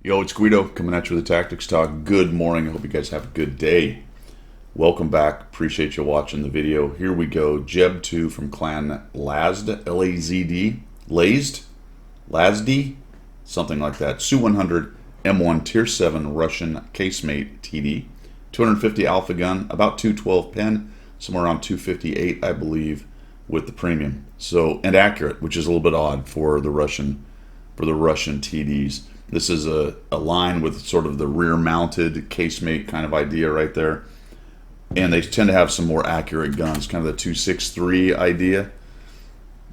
Yo, it's Guido coming at you with the Tactics Talk. Good morning. I hope you guys have a good day. Welcome back. Appreciate you watching the video. Here we go. Jeb 2 from Clan Lazd, L-A-Z-D, Lazd, something like that. Su-100 M1 Tier 7 Russian casemate TD. 250 alpha gun, about 212 pen, somewhere around 258, I believe, with the premium. So, and accurate, which is a little bit odd for the Russian TDs. This is a line with sort of the rear-mounted casemate kind of idea right there. And they tend to have some more accurate guns, kind of the 263 idea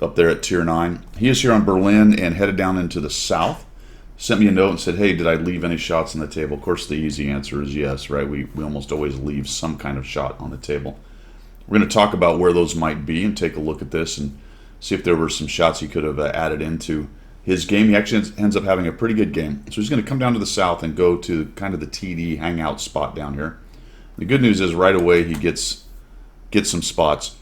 up there at Tier 9. He is here on Berlin and headed down into the south. Sent me a note and said, hey, did I leave any shots on the table? Of course, the easy answer is yes, right? We almost always leave some kind of shot on the table. We're going to talk about where those might be and take a look at this and see if there were some shots he could have added into his game. He actually ends up having a pretty good game. So he's going to come down to the south and go to kind of the TD hangout spot down here. The good news is right away he gets some spots.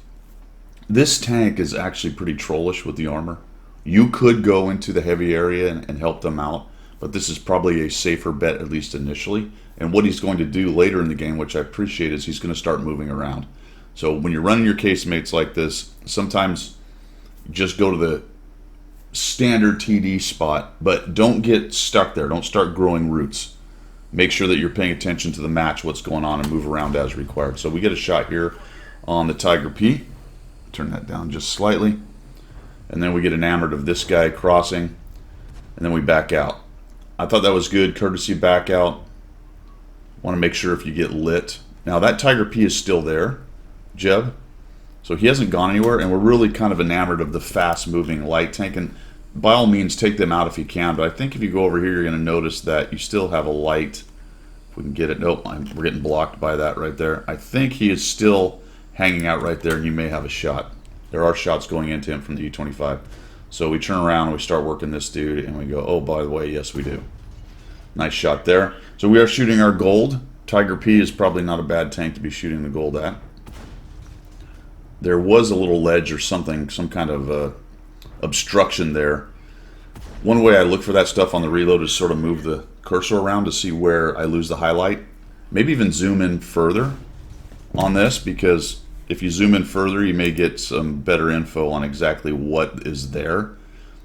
This tank is actually pretty trollish with the armor. You could go into the heavy area and help them out, but this is probably a safer bet, at least initially. And what he's going to do later in the game, which I appreciate, is he's going to start moving around. So when you're running your casemates like this, sometimes just go to the standard TD spot, but don't get stuck there. Don't start growing roots. Make sure that you're paying attention to the match, what's going on, and move around as required. So we get a shot here on the Tiger P. Turn that down just slightly. And then we get enamored of this guy crossing, and then we back out. I thought that was good, courtesy back out. Want to make sure if you get lit. Now that Tiger P is still there, Jeb. So he hasn't gone anywhere, and we're really kind of enamored of the fast-moving light tank. And by all means, take them out if you can. But I think if you go over here, you're going to notice that you still have a light. If we can get it. Nope, we're getting blocked by that right there. I think he is still hanging out right there, and you may have a shot. There are shots going into him from the U-25. So we turn around, and we start working this dude, and we go, oh, by the way, yes, we do. Nice shot there. So we are shooting our gold. Tiger P is probably not a bad tank to be shooting the gold at. There was a little ledge or something, some kind of obstruction there. One way I look for that stuff on the reload is sort of move the cursor around to see where I lose the highlight. Maybe even zoom in further on this, because if you zoom in further, you may get some better info on exactly what is there.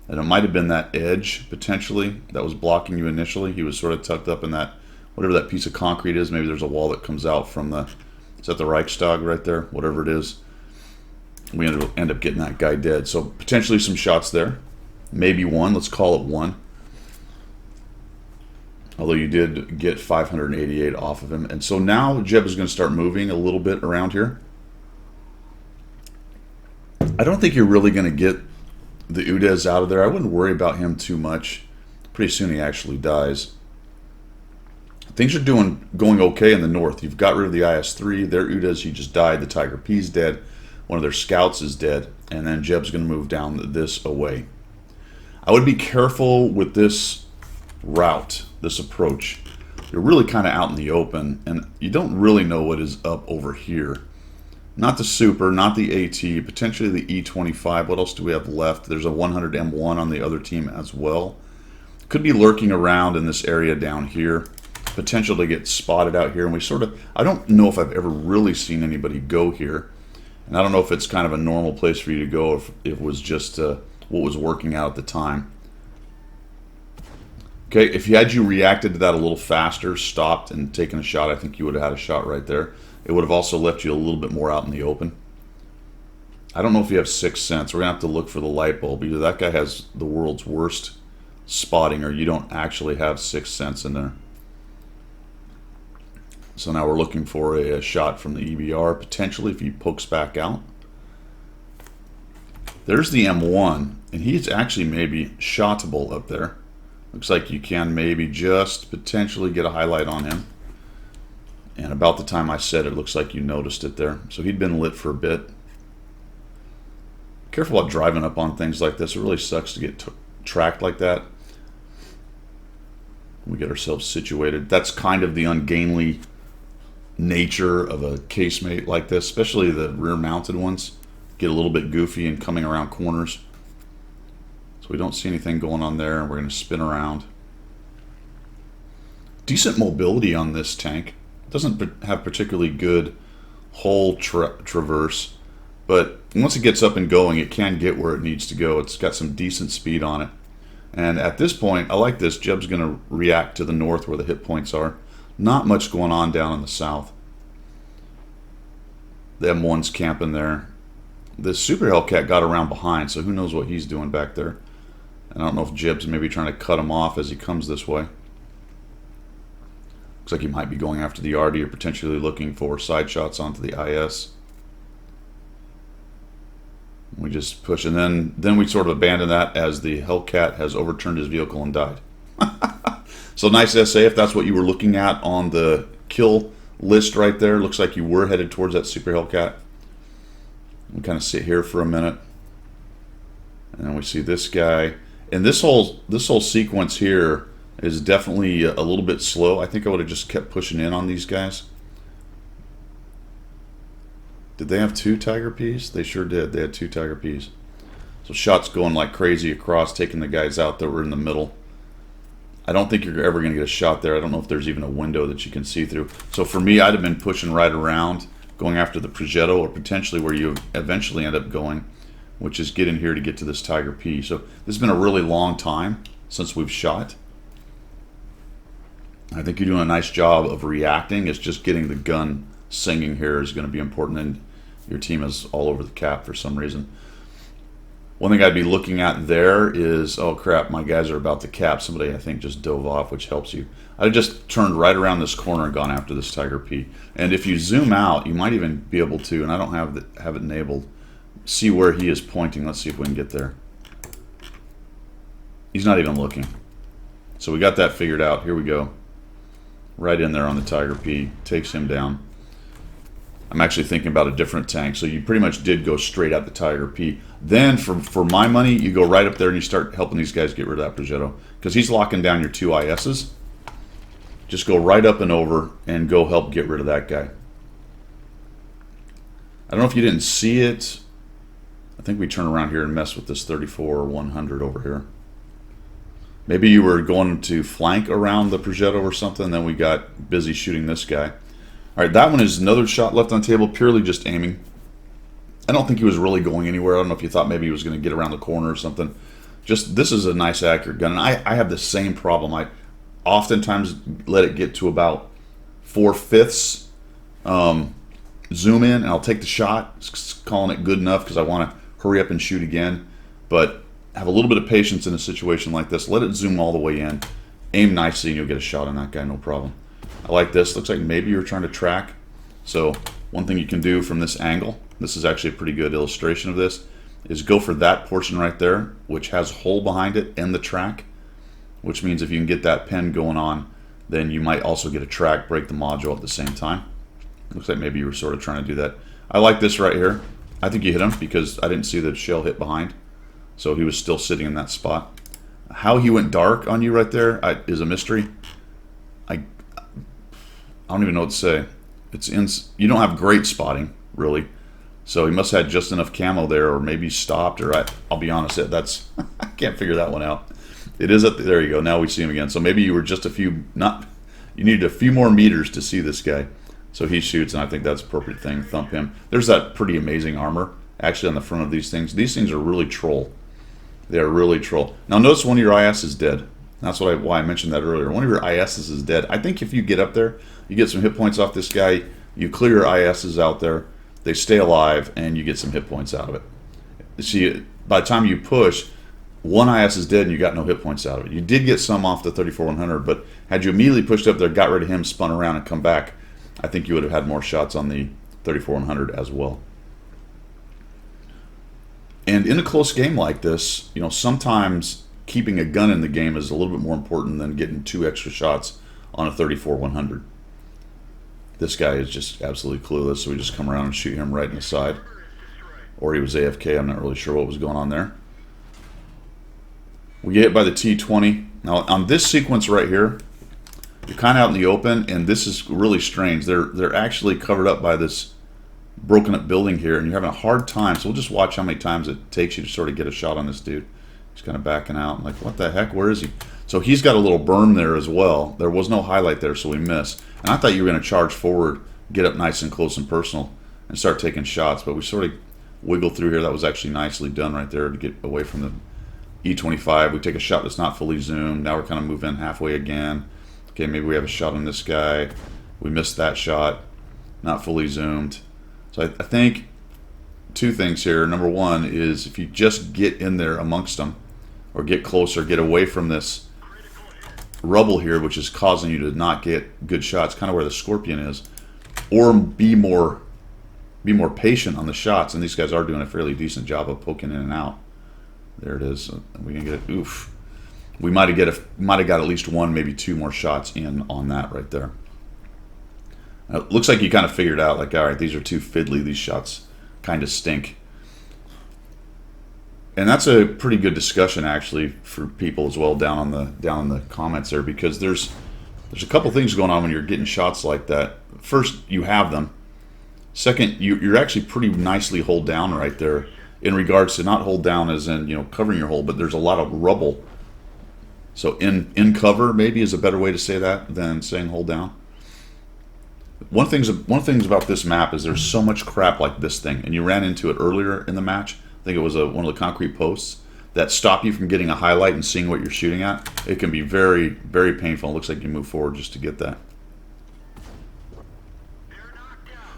And it might have been that edge, potentially, that was blocking you initially. He was sort of tucked up in that, whatever that piece of concrete is. Maybe there's a wall that comes out from the, is that the Reichstag right there? Whatever it is. We end up getting that guy dead. So potentially some shots there. Maybe one. Let's call it one. Although you did get 588 off of him. And so now Jeb is going to start moving a little bit around here. I don't think you're really going to get the Udez out of there. I wouldn't worry about him too much. Pretty soon he actually dies. Things are going okay in the north. You've got rid of the IS-3. Their Udez, he just died. The Tiger P's dead. One of their scouts is dead, and then Jeb's going to move down this away. I would be careful with this route, this approach. You're really kind of out in the open, and you don't really know what is up over here. Not the Super, not the AT, potentially the E25. What else do we have left? There's a 100 M1 on the other team as well. Could be lurking around in this area down here. Potential to get spotted out here, and we sort of, I don't know if I've ever really seen anybody go here. And I don't know if it's kind of a normal place for you to go, if it was just what was working out at the time. Okay, if had you reacted to that a little faster, stopped and taken a shot, I think you would have had a shot right there. It would have also left you a little bit more out in the open. I don't know if you have sixth sense. We're going to have to look for the light bulb. Either that guy has the world's worst spotting, or you don't actually have sixth sense in there. So now we're looking for a shot from the EBR, potentially, if he pokes back out. There's the M1, and he's actually maybe shotable up there. Looks like you can maybe just potentially get a highlight on him. And about the time I said it, looks like you noticed it there. So he'd been lit for a bit. Careful about driving up on things like this. It really sucks to get tracked like that. We get ourselves situated. That's kind of the ungainly nature of a casemate like this, especially the rear mounted ones. Get a little bit goofy and coming around corners. So we don't see anything going on there, and we're going to spin around. decent mobility on this tank. Doesn't have particularly good hull traverse, but once it gets up and going, it can get where it needs to go. It's got some decent speed on it. And at this point, I like this. Jeb's going to react to the north where the hit points are. Not much going on down in the south. The M1's camping there. The Super Hellcat got around behind, so who knows what he's doing back there. And I don't know if Jeb's maybe trying to cut him off as he comes this way. Looks like he might be going after the RD or potentially looking for side shots onto the IS. We just push, and then we sort of abandon that as the Hellcat has overturned his vehicle and died. So nice SA if that's what you were looking at on the kill list right there. Looks like you were headed towards that Super Hellcat. We kind of sit here for a minute, and then we see this guy. And this whole sequence here is definitely a little bit slow. I think I would have just kept pushing in on these guys. Did they have 2 Tiger Ps? They sure did. They had 2 Tiger Ps. So shots going like crazy across, taking the guys out that were in the middle. I don't think you're ever going to get a shot there. I don't know if there's even a window that you can see through. So for me, I'd have been pushing right around, going after the Progetto, or potentially where you eventually end up going, which is get in here to get to this Tiger P. So this has been a really long time since we've shot. I think you're doing a nice job of reacting. It's just getting the gun singing here is going to be important, and your team is all over the cap for some reason. One thing I'd be looking at there is, oh crap, my guys are about to cap. Somebody, I think, just dove off, which helps you. I just turned right around this corner and gone after this Tiger P. And if you zoom out, you might even be able to, and I don't have it enabled, see where he is pointing. Let's see if we can get there. He's not even looking. So we got that figured out. Here we go. Right in there on the Tiger P. Takes him down. I'm actually thinking about a different tank. So you pretty much did go straight at the Tiger P. Then, for my money, you go right up there and you start helping these guys get rid of that Progetto. Because he's locking down your 2 ISs. Just go right up and over and go help get rid of that guy. I don't know if you didn't see it. I think we turn around here and mess with this 34-100 over here. Maybe you were going to flank around the Progetto or something, and then we got busy shooting this guy. All right, that one is another shot left on table, purely just aiming. I don't think he was really going anywhere. I don't know if you thought maybe he was going to get around the corner or something. Just, this is a nice accurate gun, and I have the same problem. I oftentimes let it get to about 4/5 zoom in, and I'll take the shot, calling it good enough because I want to hurry up and shoot again. But have a little bit of patience in a situation like this. Let it zoom all the way in. Aim nicely, and you'll get a shot on that guy, no problem. I like this. Looks like maybe you're trying to track. So one thing you can do from this angle, this is actually a pretty good illustration of this, is go for that portion right there, which has hole behind it and the track, which means if you can get that pen going on, then you might also get a track, break the module at the same time. Looks like maybe you were sort of trying to do that. I like this right here. I think you hit him because I didn't see the shell hit behind. So he was still sitting in that spot. How he went dark on you right there is a mystery. I don't even know what to say. You don't have great spotting, really. So he must have had just enough camo there, or maybe stopped, or I'll be honest, that's I can't figure that one out. It is there you go. Now we see him again. So maybe you were just you needed a few more meters to see this guy. So he shoots, and I think that's the appropriate thing. Thump him. There's that pretty amazing armor actually on the front of these things. These things are really troll. They are really troll. Now notice one of your IS is dead. That's why I mentioned that earlier. One of your ISs is dead. I think if you get up there, you get some hit points off this guy, you clear your ISs out there, they stay alive, and you get some hit points out of it. See, by the time you push, one IS is dead and you got no hit points out of it. You did get some off the 34-100, but had you immediately pushed up there, got rid of him, spun around, and come back, I think you would have had more shots on the 34-100 as well. And in a close game like this, sometimes keeping a gun in the game is a little bit more important than getting 2 extra shots on a 34-100. This guy is just absolutely clueless, so we just come around and shoot him right in the side. Or he was AFK, I'm not really sure what was going on there. We get hit by the T-20. Now on this sequence right here, you're kind of out in the open, and this is really strange. They're actually covered up by this broken up building here, and you're having a hard time. So we'll just watch how many times it takes you to sort of get a shot on this dude. He's kind of backing out. I'm like, what the heck? Where is he? So he's got a little berm there as well. There was no highlight there, so we missed. And I thought you were going to charge forward, get up nice and close and personal, and start taking shots. But we sort of wiggled through here. That was actually nicely done right there to get away from the E25. We take a shot that's not fully zoomed. Now we're kind of moving halfway again. Okay, maybe we have a shot on this guy. We missed that shot, not fully zoomed. So I think two things here. Number one is if you just get in there amongst them, or get closer, get away from this rubble here, which is causing you to not get good shots, kind of where the Scorpion is, or be more patient on the shots. And these guys are doing a fairly decent job of poking in and out. There it is. We can get it. Oof. We might have got at least one, maybe two more shots in on that right there. It looks like you kind of figured out, like, all right, these are too fiddly. These shots kind of stink. And that's a pretty good discussion actually for people as well down in the comments there, because there's a couple things going on when you're getting shots like that. First, you have them. Second, you're actually pretty nicely hold down right there, in regards to not hold down as in, you know, covering your hole, but there's a lot of rubble. So in cover maybe is a better way to say that than saying hold down. One of the things about this map is there's so much crap like this thing, and you ran into it earlier in the match. I think it was one of the concrete posts that stop you from getting a highlight and seeing what you're shooting at. It can be very, very painful. It looks like you move forward just to get that.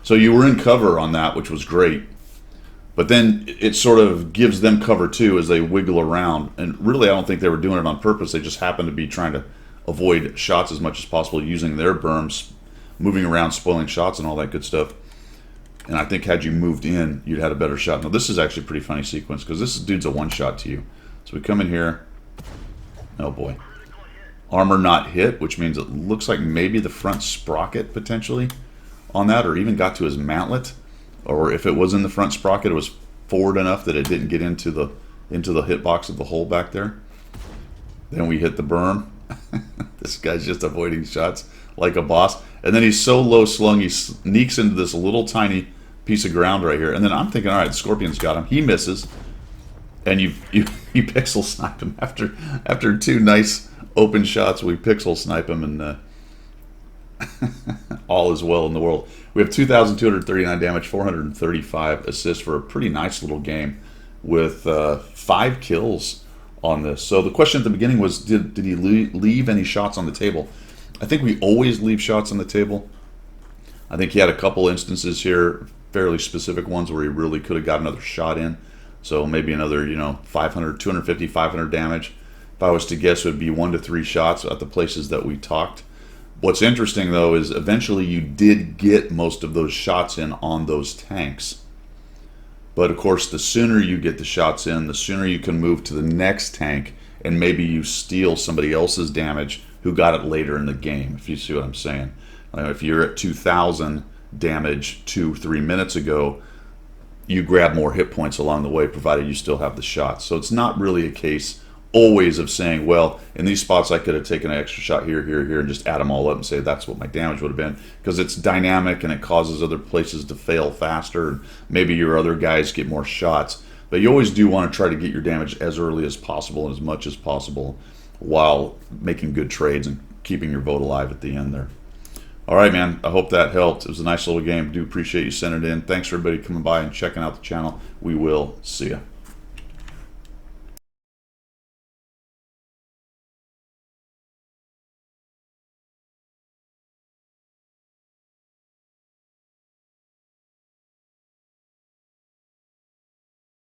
So you were in cover on that, which was great. But then it sort of gives them cover too as they wiggle around. And really, I don't think they were doing it on purpose. They just happened to be trying to avoid shots as much as possible, using their berms, moving around, spoiling shots and all that good stuff. And I think had you moved in, you'd had a better shot. Now this is actually a pretty funny sequence, because this dude's a one-shot to you. So we come in here. Oh boy. Armor not hit, which means it looks like maybe the front sprocket potentially on that, or even got to his mantlet. Or if it was in the front sprocket, it was forward enough that it didn't get into the hitbox of the hole back there. Then we hit the berm. This guy's just avoiding shots like a boss. And then he's so low slung, he sneaks into this little tiny piece of ground right here. And then I'm thinking, all right, the Scorpion's got him. He misses. And you pixel snipe him. After two nice open shots, we pixel snipe him, and all is well in the world. We have 2,239 damage, 435 assists for a pretty nice little game with 5 kills on this. So the question at the beginning was, did he leave any shots on the table? I think we always leave shots on the table. I think he had a couple instances here, fairly specific ones, where he really could have got another shot in. So maybe another, 500, 250, 500 damage. If I was to guess, it would be 1 to 3 shots at the places that we talked. What's interesting, though, is eventually you did get most of those shots in on those tanks. But, of course, the sooner you get the shots in, the sooner you can move to the next tank, and maybe you steal somebody else's damage who got it later in the game, if you see what I'm saying. If you're at 2,000 damage 2-3 minutes ago, you grab more hit points along the way, provided you still have the shots. So it's not really a case always of saying, well, in these spots I could have taken an extra shot here, here, here, and just add them all up and say that's what my damage would have been, because it's dynamic and it causes other places to fail faster, and maybe your other guys get more shots. But you always do want to try to get your damage as early as possible and as much as possible while making good trades and keeping your vote alive at the end there. All right, man, I hope that helped. It was a nice little game. Do appreciate you sending it in. Thanks for everybody coming by and checking out the channel. We will see ya.